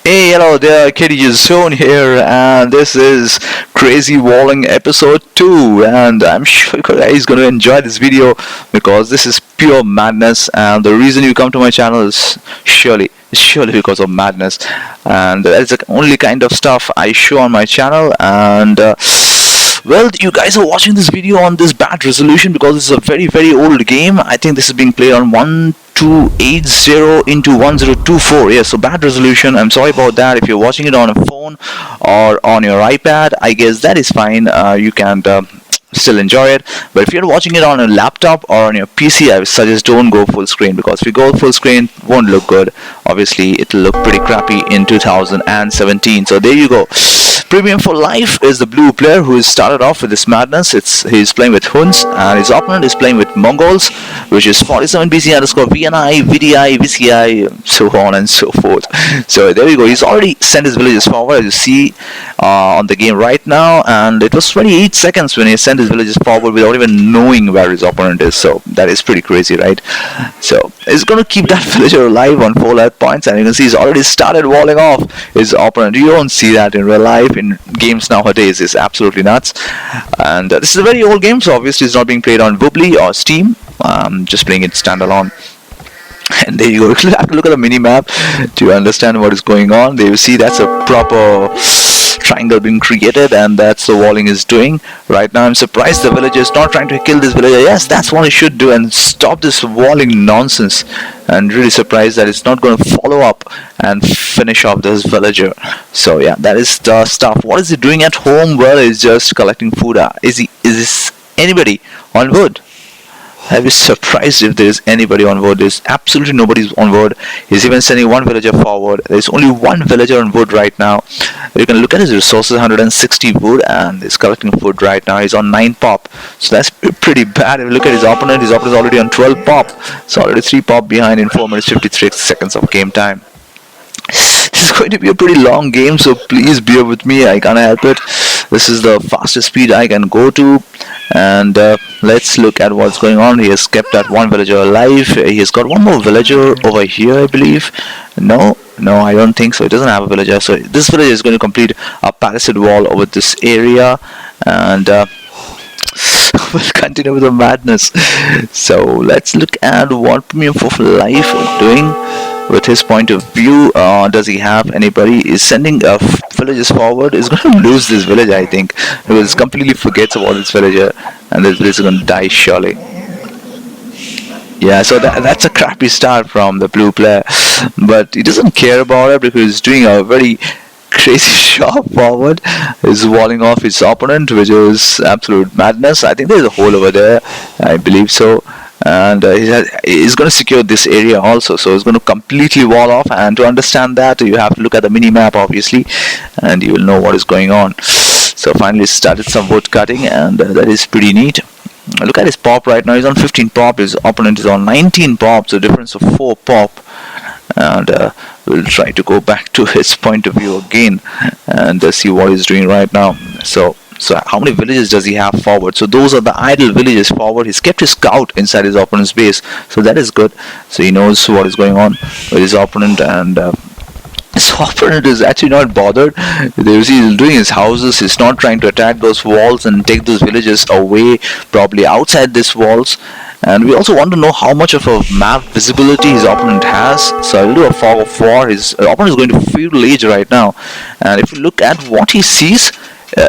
Hey, hello there, ktgozone here, and this is Crazy Walling episode 2. And I'm sure you guys going to enjoy this video because this is pure madness. And the reason you come to my channel is surely because of madness. And that's the only kind of stuff I show on my channel. And well, you guys are watching this video on this bad resolution because it's a very old game. I think this is being played on 1280 into 1024. Yes, so bad resolution. I'm sorry about that. If you're watching it on a phone or on your iPad, I guess that is fine. You can still enjoy it. But if you're watching it on a laptop or on your PC, I would suggest don't go full screen, because if you go full screen, it won't look good. Obviously, it'll look pretty crappy in 2017. So there you go. Premium for Life is the blue player who has started off with this madness. He's playing with Huns, and his opponent is playing with Mongols, which is 47BC underscore VNI, VDI, VCI, so on and so forth. So there you go. He's already sent his villages forward, as you see on the game right now, and it was 28 seconds when he sent his villages forward without even knowing where his opponent is. So that is pretty crazy, right? So he's going to keep that villager alive on 4 life points, and you can see he's already started walling off his opponent. You don't see that in real life. In games nowadays, is absolutely nuts. And this is a very old game, so obviously it's not being played on Woobly or Steam. Just playing it standalone. And there you go. You have to look at the mini map to understand what is going on. There you see that's a proper triangle being created, and that's the walling is doing right now. I'm surprised the villager is not trying to kill this villager. Yes, that's what he should do, and stop this walling nonsense. And really surprised that it's not going to follow up and finish off this villager. So yeah, that is the stuff. What is he doing at home? Well, he's just collecting food. Is this anybody on wood? I was surprised if there is anybody on wood. There's absolutely nobody on wood. He's even sending one villager forward. There's only one villager on wood right now. You can look at his resources, 160 wood, and he's collecting food right now. He's on 9 pop. So that's pretty bad. If you look at his opponent is already on 12 pop. So already 3 pop behind in 4 minutes 53 seconds of game time. This is going to be a pretty long game, so please bear with me. I can't help it. This is the fastest speed I can go to. And let's look at what's going on. He has kept that one villager alive. He has got one more villager over here, I believe. No, I don't think so. He doesn't have a villager. So this villager is going to complete a palisade wall over this area. And we'll continue with the madness. So let's look at what Premium for Life is doing. With his point of view, does he have anybody? Is sending villagers forward? Is going to lose this village, I think, because completely forgets about this villager, and this village is going to die surely. Yeah, so that's a crappy start from the blue player, but he doesn't care about it because he's doing a very crazy shot forward. He's walling off his opponent, which is absolute madness. I think there's a hole over there, I believe so. And he's going to secure this area also, so he's going to completely wall off. And to understand that, you have to look at the mini map, obviously, and you will know what is going on. So finally started some wood cutting, and that is pretty neat. Look at his pop right now. He's on 15 pop. His opponent is on 19 pop, so difference of 4 pop. And we'll try to go back to his point of view again and see what he's doing right now. So how many villages does he have forward? So those are the idle villages forward. He's kept his scout inside his opponent's base, so that is good. So he knows what is going on with his opponent, and his opponent is actually not bothered. You see, he's doing his houses. He's not trying to attack those walls and take those villages away, probably outside these walls. And we also want to know how much of a map visibility his opponent has. So I'll do a fog of war. His opponent is going to feudal age right now, and if you look at what he sees,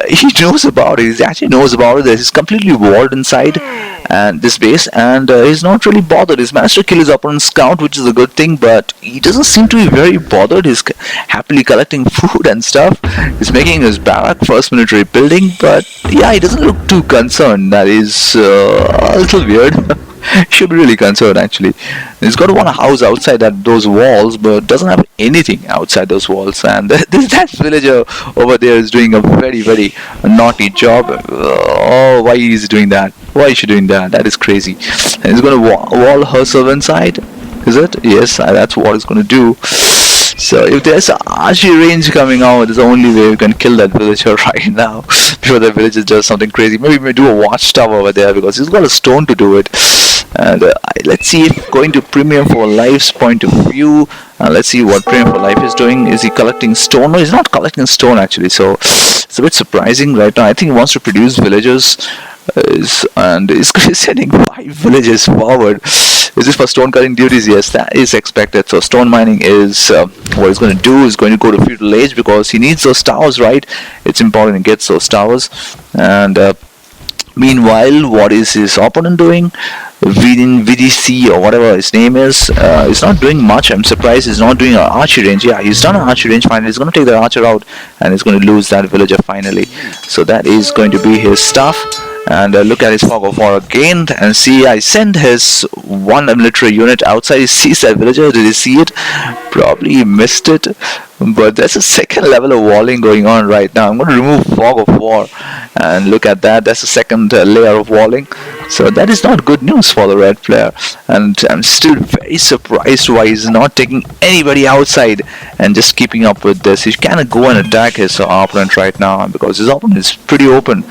he knows about it. He actually knows about it. He's completely walled inside and this base, and he's not really bothered. He's managed to kill his opponent's scout, which is a good thing, but he doesn't seem to be very bothered. He's happily collecting food and stuff. He's making his barrack, first military building, but yeah, he doesn't look too concerned. That is a little weird. Should be really concerned, actually. He's got one house outside those walls, but doesn't have anything outside those walls. And that villager over there is doing a very naughty job. Oh, why is he doing that? Why is she doing that? That is crazy. And he's going to wall herself inside. Is it? Yes, that's what he's going to do. So if there's an archery range coming out, there's the only way we can kill that villager right now before the villager does something crazy. Maybe we may do a watchtower over there because he's got a stone to do it. And let's see if going to Premium for Life's point of view. Let's see what Premium for Life is doing. Is he collecting stone? No, he's not collecting stone actually. So it's a bit surprising right now. I think he wants to produce villagers. And is sending 5 villages forward. Is this for stone cutting duties? Yes, that is expected. So stone mining is what he's going to do. Is going to go to feudal age because he needs those towers, right? It's important he gets those towers. And meanwhile, what is his opponent doing? VDC or whatever his name is, he's not doing much. I'm surprised he's not doing an archery range. Yeah, he's done an archery range finally. He's going to take the archer out and he's going to lose that villager finally. So that is going to be his stuff. And look at his fog of war again, and see, I send his one military unit outside. He sees that villager. Did he see it? Probably he missed it. But there's a second level of walling going on right now. I'm going to remove fog of war, and look at that. That's a second layer of walling. So that is not good news for the red player. And I'm still very surprised why he's not taking anybody outside and just keeping up with this. He cannot go and attack his opponent right now because his opponent is pretty open.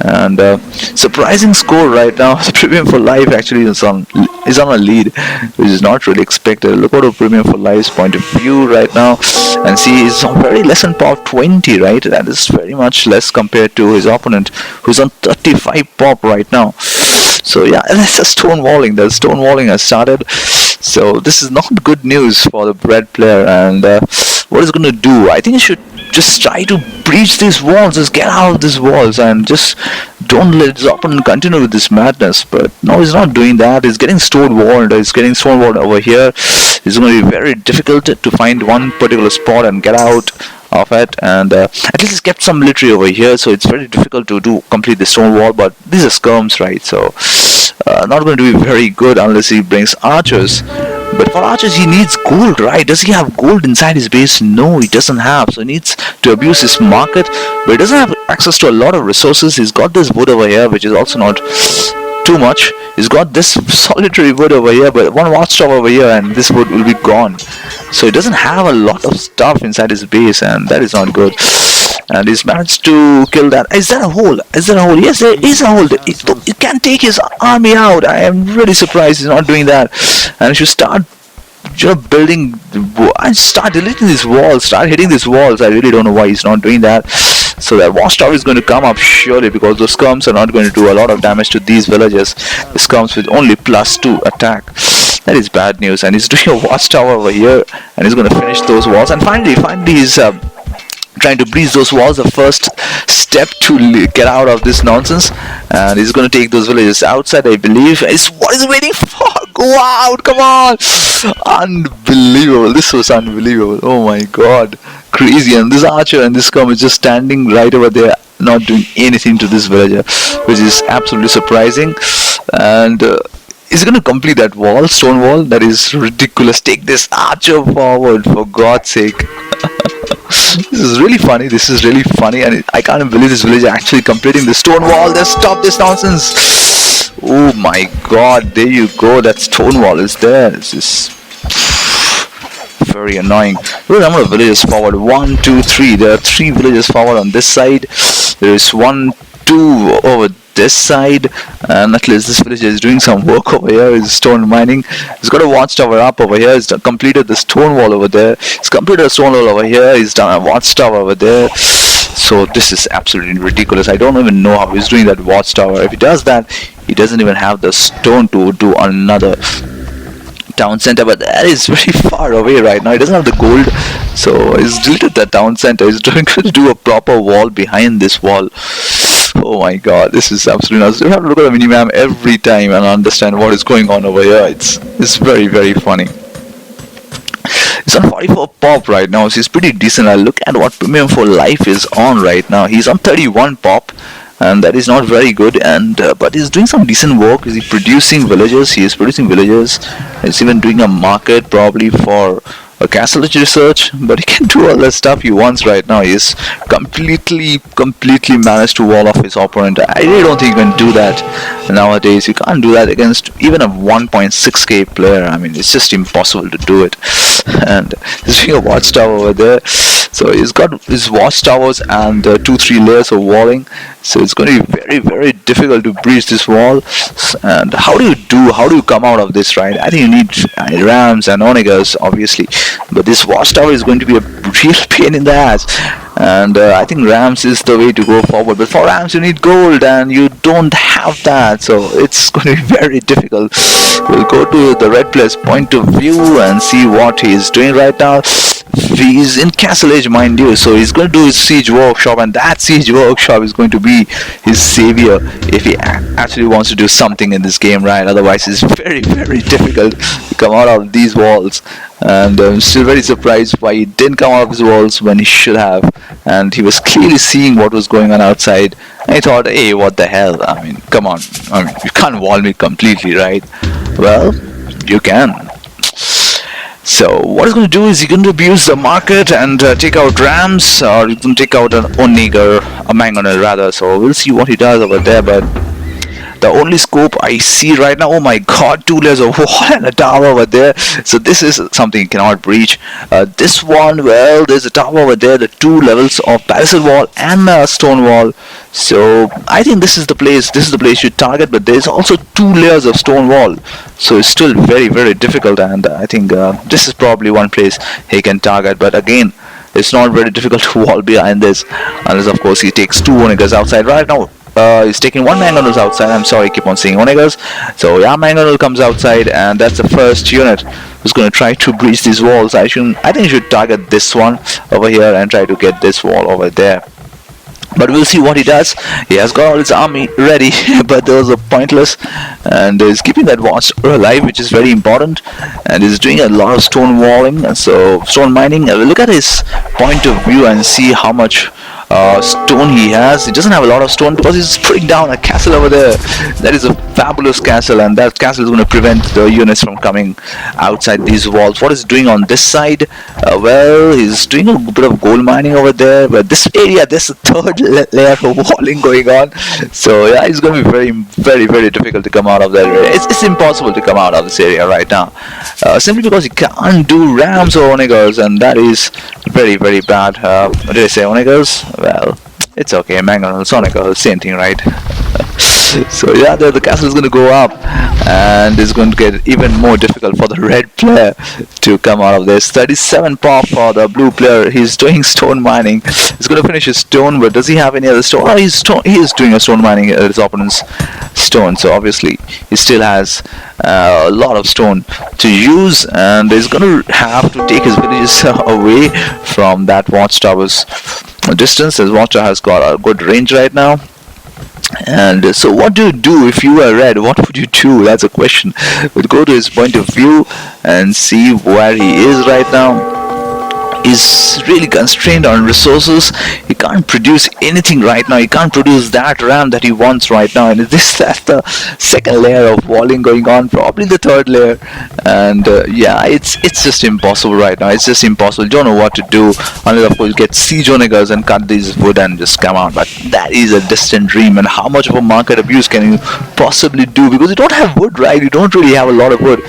And surprising score right now. Premium for Life actually is on a lead, which is not really expected. Look at the Premium for Life's point of view right now, and see he's on very less than pop 20, right? That is very much less compared to his opponent, who's on 35 pop right now. So yeah, that's a stonewalling. The stonewalling has started. So this is not good news for the red player. And what is going to do? I think he should just try to breach these walls, just get out of these walls and just don't let his opponent continue with this madness. But no, he's not doing that. He's getting stonewalled. He's getting stonewalled over here. It's going to be very difficult to find one particular spot and get out of it. And at least he's kept some military over here, so it's very difficult to complete the stone wall. But these are skirms, right? So not going to be very good unless he brings archers. But for archers, he needs gold, right? Does he have gold inside his base? No, he doesn't have. So he needs to abuse his market. But he doesn't have access to a lot of resources. He's got this wood over here, which is also not too much. He's got this solitary wood over here, but one watchtower over here, and this wood will be gone. So he doesn't have a lot of stuff inside his base, and that is not good. And he's managed to kill that. Is that a hole? Is that a hole? Yes, there is a hole. He can take his army out. I am really surprised he's not doing that. And he should start building and start deleting these walls, start hitting these walls. I really don't know why he's not doing that. So that watchtower is going to come up surely, because those skirms are not going to do a lot of damage to these villages. The skirms with only +2 attack. That is bad news. And he's doing a watchtower over here, and he's going to finish those walls. And finally he's trying to breach those walls. The first step to get out of this nonsense, and he's going to take those villages outside, I believe. Is what is he waiting for? Go out, come on. Unbelievable. This was unbelievable. Oh my god, crazy. And this archer and this scum is just standing right over there, not doing anything to this villager, which is absolutely surprising. And is he going to complete that wall, stone wall? That is ridiculous. Take this archer forward, for God's sake. This is really funny, and I can't believe this villager actually completing the stone wall. Just stop this nonsense. Oh my god, there you go. That stone wall is there. This is very annoying. Look at the number of villages forward. 1, 2, 3. There are 3 villages forward on this side. There is 1, 2 over this side, and at least this villager is doing some work over here. He's stone mining. He's got a watchtower up over here. He's completed the stone wall over there. He's completed a stone wall over here. He's done a watchtower over there. So this is absolutely ridiculous. I don't even know how he's doing that watchtower. If he does that, he doesn't even have the stone to do another town center, but that is very far away right now. He doesn't have the gold, so he's deleted that town center. He's going to do a proper wall behind this wall. Oh my god, this is absolutely nuts. You have to look at the minimap every time and understand what is going on over here. It's very, very funny. He's on 44 pop right now, so he's pretty decent. I'll look at what Premium for Life is on right now. He's on 31 pop, and that is not very good. And but he's doing some decent work. Is he producing villagers? He is producing villagers. He's even doing a market probably for a castle research, but he can do all the stuff he wants right now. He's completely managed to wall off his opponent. I really don't think you can do that nowadays. You can't do that against even a 1.6k player. I mean, it's just impossible to do it. And there's a watchtower over there. So he's got his watchtowers and 2-3 layers of walling. So it's going to be very, very difficult to breach this wall. And how do you come out of this, right? I think you need rams and onagers, obviously, but this watchtower is going to be a real pain in the ass. And I think rams is the way to go forward, but for rams you need gold and you don't have that, so it's going to be very difficult. We'll go to the red player's point of view and see what he's doing right now. He's in castle age, mind you, so he's going to do his siege workshop, and that siege workshop is going to be his savior if he actually wants to do something in this game, right? Otherwise it's very, very difficult to come out of these walls. And I'm still very surprised why he didn't come out of his walls when he should have, and he was clearly seeing what was going on outside. And he thought, hey, what the hell, I mean, come on, I mean, you can't wall me completely, right? Well, you can. So what he's going to do is he's going to abuse the market and take out rams, or he's going to take out an onager, a mangonel rather. So we'll see what he does over there, but the only scope I see right now, oh my god, 2 layers of wall and a tower over there. So this is something you cannot breach. This one, well, there's a tower over there, the 2 levels of parasol wall and a stone wall. So I think this is the place you target, but there's also 2 layers of stone wall. So it's still very, very difficult, and I think this is probably one place he can target. But again, it's not very difficult to wall behind this, unless of course he takes 2 onagers outside right now. He's taking 1 mangonel outside. I'm sorry, I keep on saying onagers. So yeah, mangonel comes outside, and that's the first unit who's going to try to breach these walls. I think you should target this one over here and try to get this wall over there. But we'll see what he does. He has got all his army ready, but those are pointless, and he's keeping that watch alive, which is very important, and he's doing a lot of stone walling, and so stone mining. We'll look at his point of view and see how much stone he has. He doesn't have a lot of stone because he's putting down a castle over there. That is a fabulous castle, and that castle is going to prevent the units from coming outside these walls. What is he doing on this side? Well, he's doing a bit of gold mining over there, but this area, there's a third layer of walling going on. So yeah, it's going to be very, very, very difficult to come out of that area. It's impossible to come out of this area right now, simply because you can't do rams or onagers, and that is very, very bad. What did I say, onagers? Well, it's okay, mangonel, onagers, same thing, right? So yeah, the castle is going to go up, and it's going to get even more difficult for the red player to come out of this. 37 pop for the blue player. He's doing stone mining. He's going to finish his stone, but does he have any other stone? Oh, he is doing a stone mining at his opponent's stone, so obviously he still has a lot of stone to use, and he's going to have to take his villages away from that watchtower's distance. His watchtower has got a good range right now. And so what do you do if you were red? What would you do? That's a question. We'll go to his point of view and see where he is right now. He's really constrained on resources. He can't produce anything right now. He can't produce that ram that he wants right now. And that's the second layer of walling going on, probably the third layer. And yeah, it's just impossible right now. It's just impossible. You don't know what to do unless of course you get siege onagers and cut these wood and just come out. But that is a distant dream. And how much of a market abuse can you possibly do? Because you don't have wood, right? You don't really have a lot of wood.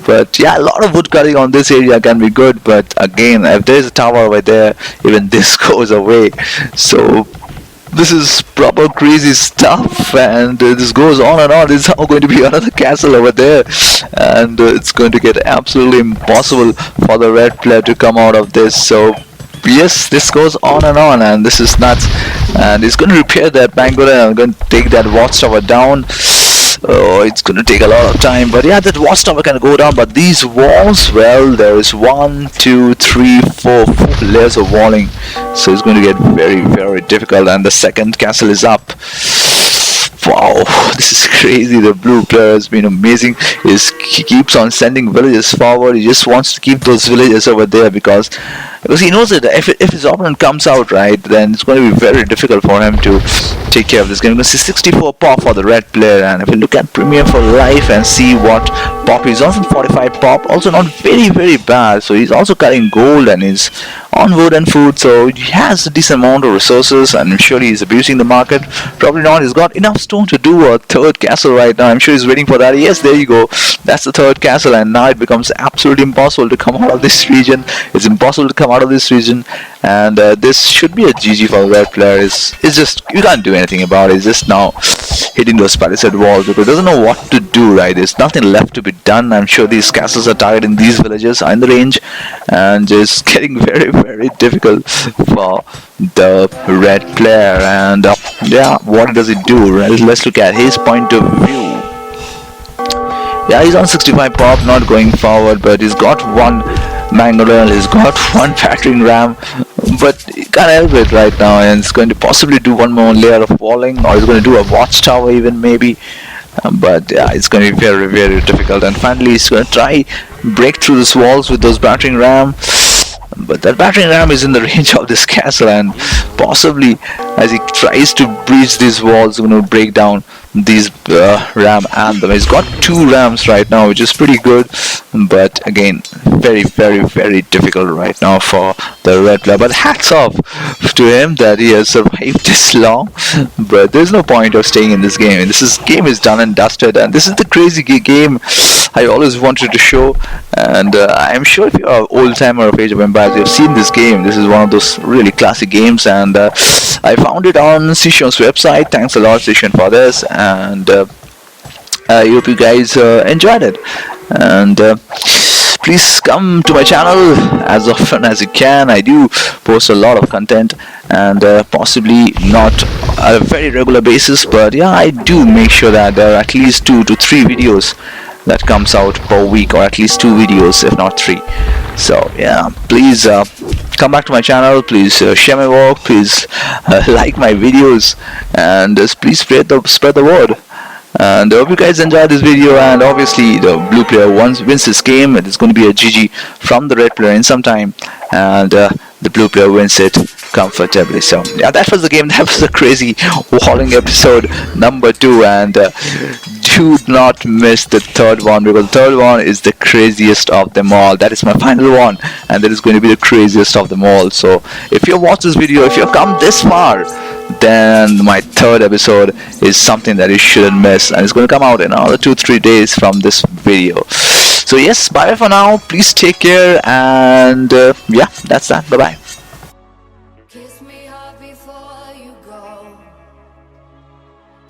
But yeah, a lot of wood cutting on this area can be good. But again, if there's a tower over there, even this goes away. So this is proper crazy stuff, and this goes on and on. There's now going to be another castle over there, and it's going to get absolutely impossible for the red player to come out of this. So yes, this goes on, and this is nuts. And he's going to repair that mango, and I'm going to take that watchtower down. Oh, it's going to take a lot of time, but yeah, that watchtower can go down. But these walls, well, there is 1, 2, 3, 4 layers of walling, so it's going to get very, very difficult. And the second castle is up. Wow, this is crazy. The blue player has been amazing. He keeps on sending villages forward. He just wants to keep those villages over there because he knows that if his opponent comes out, right, then it's going to be very difficult for him to take care of this game. You're going to see 64 pop for the red player, and if you look at Premiere for Life and see what pop he's on, 45 pop, also not very, very bad. So he's also cutting gold and he's on wood and food, so he has a decent amount of resources, and I'm sure he's abusing the market. Probably not. He's got enough stone to do a third castle right now. I'm sure he's waiting for that. Yes, there you go. That's the third castle, and now it becomes absolutely impossible to come out of this region. It's impossible to come out of this region, and this should be a GG for the red player. It's just, you can't do anything about it. It's just now hitting those palisade walls because it doesn't know what to do, right? There's nothing left to be done. I'm sure these castles are targeting these villages in the range, and it's getting very, very difficult for the red player. And yeah, what does it do? Let's look at his point of view. Yeah, he's on 65 pop, not going forward, but he's got one Bangalore, he's got one battering ram, but he can't help it right now, and he's going to possibly do one more layer of walling, or he's going to do a watchtower even maybe. But yeah, it's going to be very, very difficult. And finally he's going to try break through these walls with those battering ram, but that battering ram is in the range of this castle, and possibly as he tries to breach these walls, going to break down these ram and them. He's got 2 rams right now, which is pretty good, but again, very, very, very difficult right now for the red player. But hats off to him that he has survived this long. But there's no point of staying in this game. Game is done and dusted, and this is the crazy game I always wanted to show. And I'm sure if you're an old timer of Age of Empires, you've seen this game. This is one of those really classic games, and I found it on Sishon's website. Thanks a lot, Sishon, for this, and I hope you guys enjoyed it. And please come to my channel as often as you can. I do post a lot of content, and possibly not on a very regular basis, but yeah, I do make sure that there are at least 2 to 3 videos that comes out per week, or at least 2 videos if not 3. So yeah, please come back to my channel, please share my work, please like my videos, and please spread the word. And I hope you guys enjoyed this video. And obviously the blue player wins this game. It is going to be a GG from the red player in some time, and the blue player wins it comfortably. So yeah, that was the game. That was a crazy walling episode number 2, and do not miss the 3rd one, because the 3rd one is the craziest of them all. That is my final one, and that is going to be the craziest of them all. So if you watch this video, if you've come this far, then my 3rd episode is something that you shouldn't miss, and it's going to come out in another 2-3 days from this video. So yes, bye for now. Please take care, and yeah, that's that. Bye bye.